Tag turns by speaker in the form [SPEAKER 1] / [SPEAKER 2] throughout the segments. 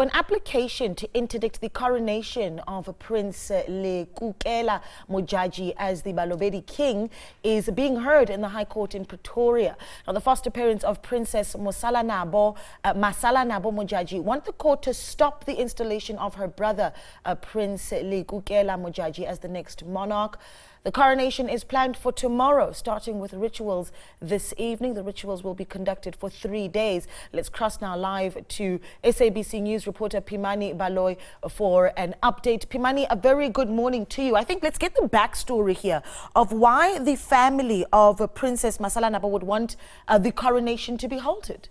[SPEAKER 1] An application to interdict the coronation of Prince Lekukela Modjadji as the Balobedu King is being heard in the High Court in Pretoria. Now, the foster parents of Princess Masalanabo Modjadji want the court to stop the installation of her brother, Prince Lekukela Modjadji, as the next monarch. The coronation is planned for tomorrow, starting with rituals this evening. The rituals will be conducted for 3 days. Let's cross now live to SABC News reporter Pimani Baloyi for an update. Pimani, a very good morning to you. I think let's get the backstory here of why the family of Princess Masalanabo would want the coronation to be halted.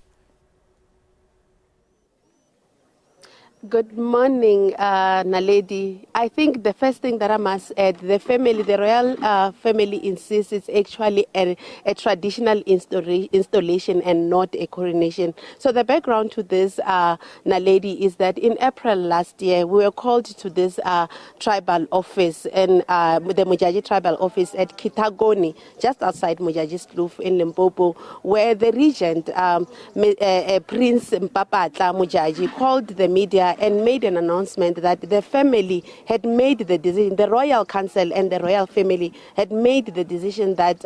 [SPEAKER 2] Good morning, Naledi. I think the first thing that I must add, the family, the royal family insists it's actually a traditional installation and not a coronation. So the background to this, Naledi, is that in April last year, we were called to this tribal office, and the Modjadji tribal office at Kitagoni, just outside Modjadji's Kloof in Limpopo, where the regent, Prince Lekukela called the media and made an announcement that the family had made the decision, the royal council and the royal family had made the decision that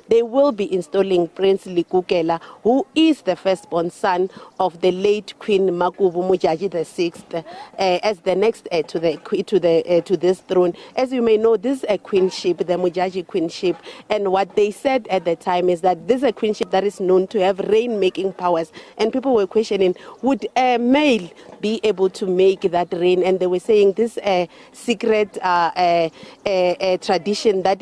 [SPEAKER 2] they will be installing Prince Lekukela, who is the firstborn son of the late Queen Modjadji VI, as the next heir to this throne. As you may know, this is a queenship, the Modjadji queenship, and what they said at the time is that this is a queenship that is known to have reign-making powers, and people were questioning, would a male be able to make that reign? And they were saying this secret tradition that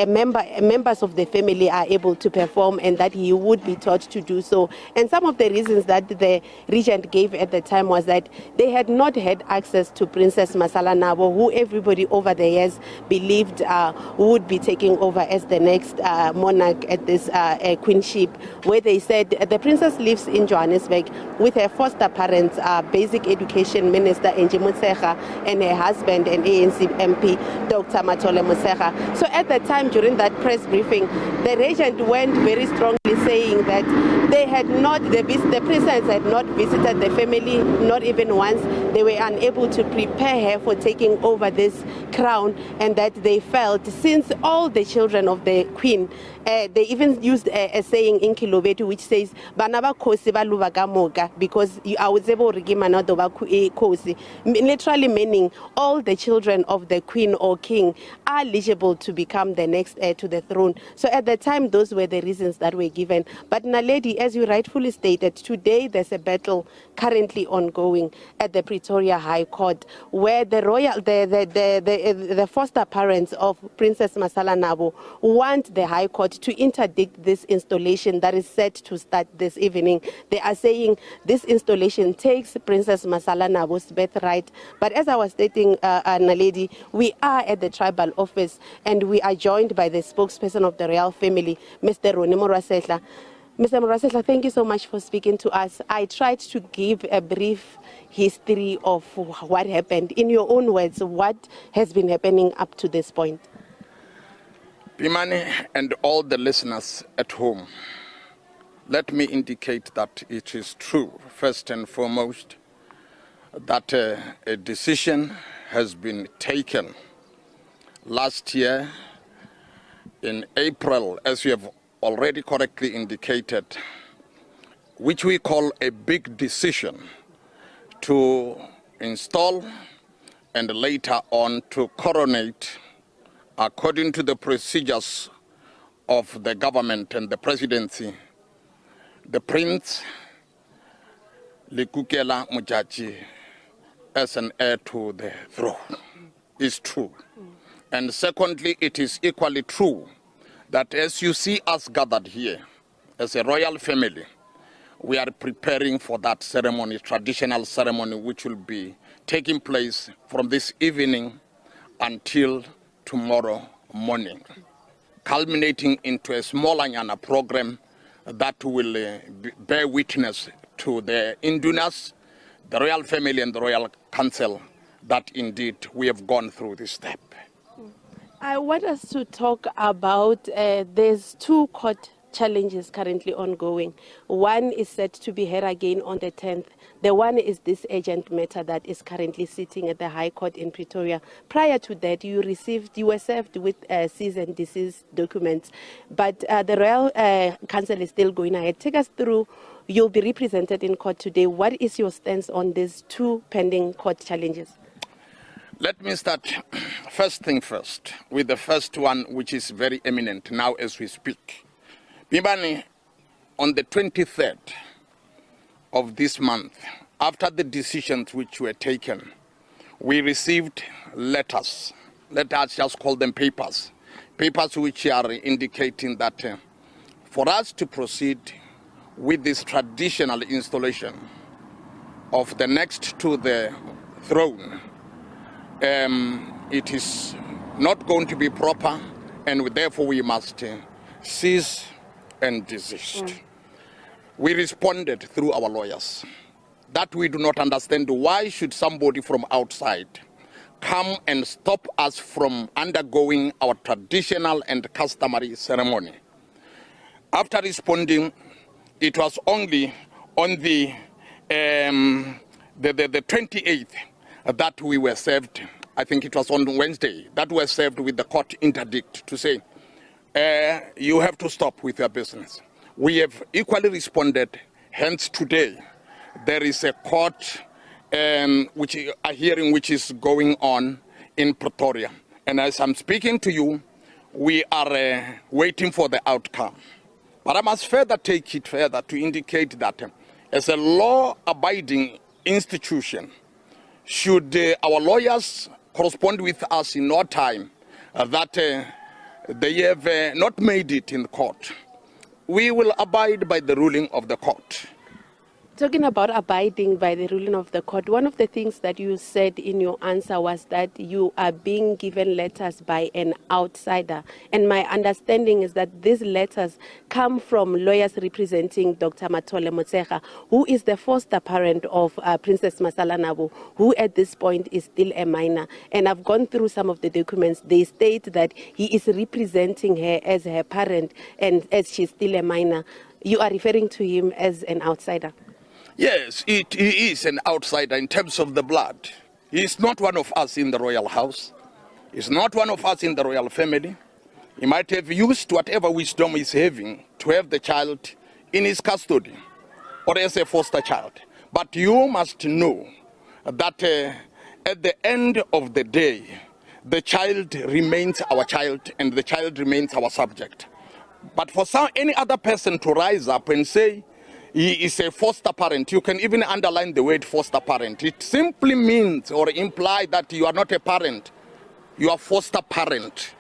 [SPEAKER 2] members of the family are able to perform, and that he would be taught to do so. And some of the reasons that the regent gave at the time was that they had not had access to Princess Masalanabo, who everybody over the years believed would be taking over as the next monarch at this queenship, where they said the princess lives in Johannesburg with her foster parents, basic education minister Angie Motshekga, and her husband and ANC MP Dr. Matole Motshekga. So at the time during that press briefing, the regent went very strongly saying that they had not, the princess had not visited the family, not even once. They were unable to prepare her for taking over this crown, and that they felt, since all the children of the queen, they even used a saying in Balobedu which says "Banaba kosi baluva kamoga," because I was able to give kosi, literally meaning all the children of the queen or king are eligible to become the next heir to the throne. So at the time, those were the reasons that were given. But Naledi, as you rightfully stated, today there's a battle currently ongoing at the Pretoria High Court, where the foster parents of Princess Masalanabo want the High Court to interdict this installation that is set to start this evening. They are saying this installation takes Princess Masalanabo's birthright. But as I was stating, Naledi, we are at the tribal office, and we are joined by the spokesperson of the royal family, Mr. Mr. Morasetla, thank you so much for speaking to us. I tried to give a brief history of what happened. In your own words, what has been happening up to this point?
[SPEAKER 3] Pimani and all the listeners at home, let me indicate that it is true, first and foremost, that a decision has been taken last year in April, as you have already correctly indicated, which we call a big decision to install and later on to coronate, according to the procedures of the government and the presidency, the Prince Lekukela Modjadji as an heir to the throne is true. And secondly, it is equally true that as you see us gathered here as a royal family, we are preparing for that ceremony, traditional ceremony, which will be taking place from this evening until tomorrow morning, culminating into a small Anyana program that will bear witness to the indunas, the royal family and the royal council, that indeed we have gone through this step.
[SPEAKER 2] I want us to talk about there's two court challenges currently ongoing. One is set to be heard again on the 10th. The one is this urgent matter that is currently sitting at the High Court in Pretoria. Prior to that, you were served with cease and desist documents, but the Royal Council is still going ahead. Take us through. You'll be represented in court today. What is your stance on these two pending court challenges?
[SPEAKER 3] Let me start first thing first with the first one, which is very eminent now as we speak. Pimani, on the 23rd of this month, after the decisions which were taken, we received letters. Let us just call them papers. Papers which are indicating that for us to proceed with this traditional installation of the next to the throne, it is not going to be proper, and therefore we must cease and desist. We responded through our lawyers that we do not understand why should somebody from outside come and stop us from undergoing our traditional and customary ceremony. After responding, it was only on the 28th that we were served. I think it was on Wednesday that we were served with the court interdict to say, you have to stop with your business. We have equally responded. Hence today, there is a court a hearing which is going on in Pretoria. And as I'm speaking to you, we are waiting for the outcome. But I must further take it further to indicate that as a law-abiding institution, should our lawyers correspond with us in no time that they have not made it in court, we will abide by the ruling of the court.
[SPEAKER 2] Talking about abiding by the ruling of the court, one of the things that you said in your answer was that you are being given letters by an outsider. And my understanding is that these letters come from lawyers representing Dr. Matole Motshekga, who is the foster parent of Princess Masalanabo, who at this point is still a minor. And I've gone through some of the documents. They state that he is representing her as her parent and as she's still a minor. You are referring to him as an outsider?
[SPEAKER 3] Yes, he is an outsider in terms of the blood. He is not one of us in the royal house. He's not one of us in the royal family. He might have used whatever wisdom he's having to have the child in his custody or as a foster child. But you must know that at the end of the day, the child remains our child and the child remains our subject. But for any other person to rise up and say, he is a foster parent, you can even underline the word foster parent. It simply means or implies that you are not a parent, you are foster parent.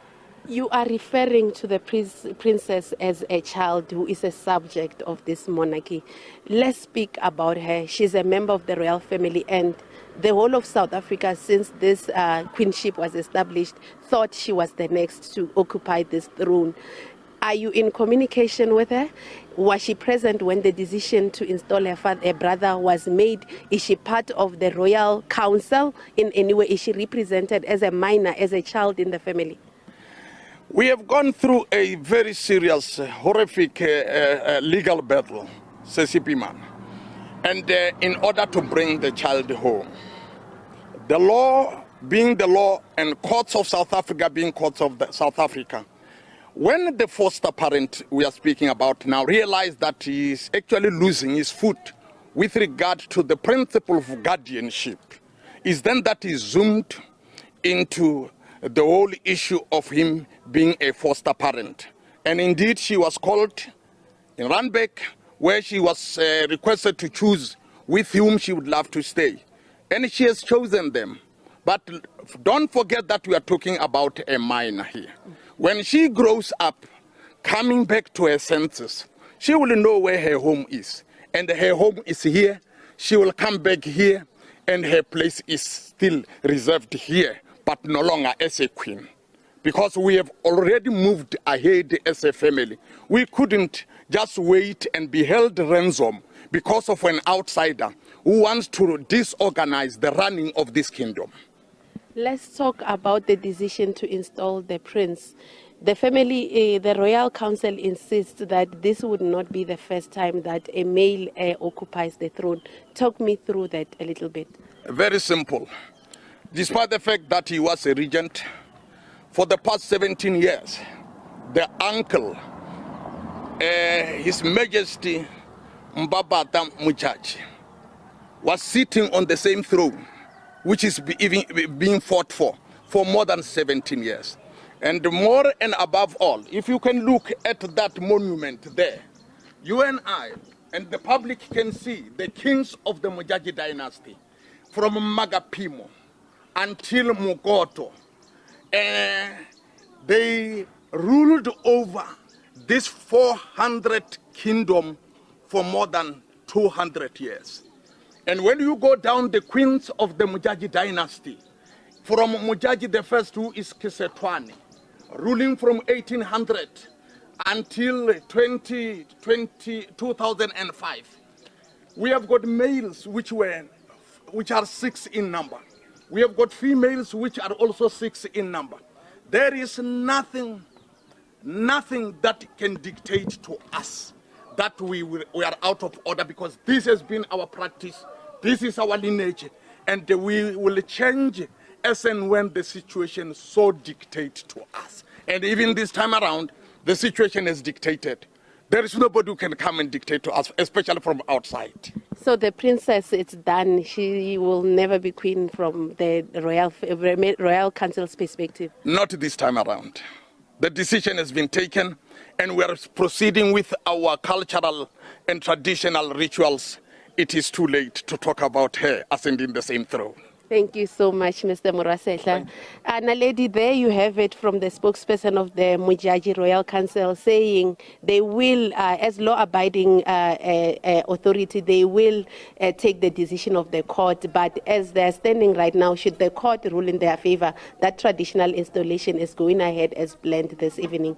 [SPEAKER 2] You are referring to the princess as a child who is a subject of this monarchy. Let's speak about her. She's a member of the royal family, and the whole of South Africa, since this queenship was established, thought she was the next to occupy this throne. Are you in communication with her? Was she present when the decision to install her brother was made? Is she part of the royal council in any way? Is she represented as a minor, as a child in the family?
[SPEAKER 3] We have gone through a very serious, horrific legal battle, says Pimani. And in order to bring the child home, the law being the law and courts of South Africa being courts of South Africa, when the foster parent we are speaking about now realized that he is actually losing his foot with regard to the principle of guardianship, is then that he zoomed into the whole issue of him being a foster parent. And indeed, she was called in Randburg, where she was requested to choose with whom she would love to stay. And she has chosen them. But don't forget that we are talking about a minor here. When she grows up, coming back to her senses, she will know where her home is. And her home is here. She will come back here, and her place is still reserved here, but no longer as a queen. Because we have already moved ahead as a family. We couldn't just wait and be held ransom because of an outsider who wants to disorganize the running of this kingdom.
[SPEAKER 2] Let's talk about the decision to install the prince. The family, the Royal Council insists that this would not be the first time that a male occupies the throne. Talk me through that a little bit.
[SPEAKER 3] Very simple. Despite the fact that he was a regent, for the past 17 years, the uncle, His Majesty Mbabata Modjadji, was sitting on the same throne, which is being fought for more than 17 years. And more and above all, if you can look at that monument there, you and I and the public can see the kings of the Modjadji dynasty, from Magapimo until Mugoto. They ruled over this 400 kingdom for more than 200 years. And when you go down the queens of the Modjadji dynasty, from Modjadji the first, who is Kisetwani, ruling from 1800 until 2005, we have got males which are 6 in number. We have got females which are also 6 in number. There is nothing that can dictate to us that we are out of order, because this has been our practice, this is our lineage, and we will change as and when the situation so dictates to us. And even this time around, the situation is dictated. There is nobody who can come and dictate to us, especially from outside.
[SPEAKER 2] So the princess, it's done. She will never be queen from the Royal Council's perspective?
[SPEAKER 3] Not this time around. The decision has been taken, and we are proceeding with our cultural and traditional rituals. It is too late to talk about her ascending the same throne.
[SPEAKER 2] Thank you so much, Mr. Murasehla. Lady, there you have it from the spokesperson of the Modjadji Royal Council saying they will, as law-abiding authority, they will take the decision of the court. But as they're standing right now, should the court rule in their favor, that traditional installation is going ahead as planned this evening.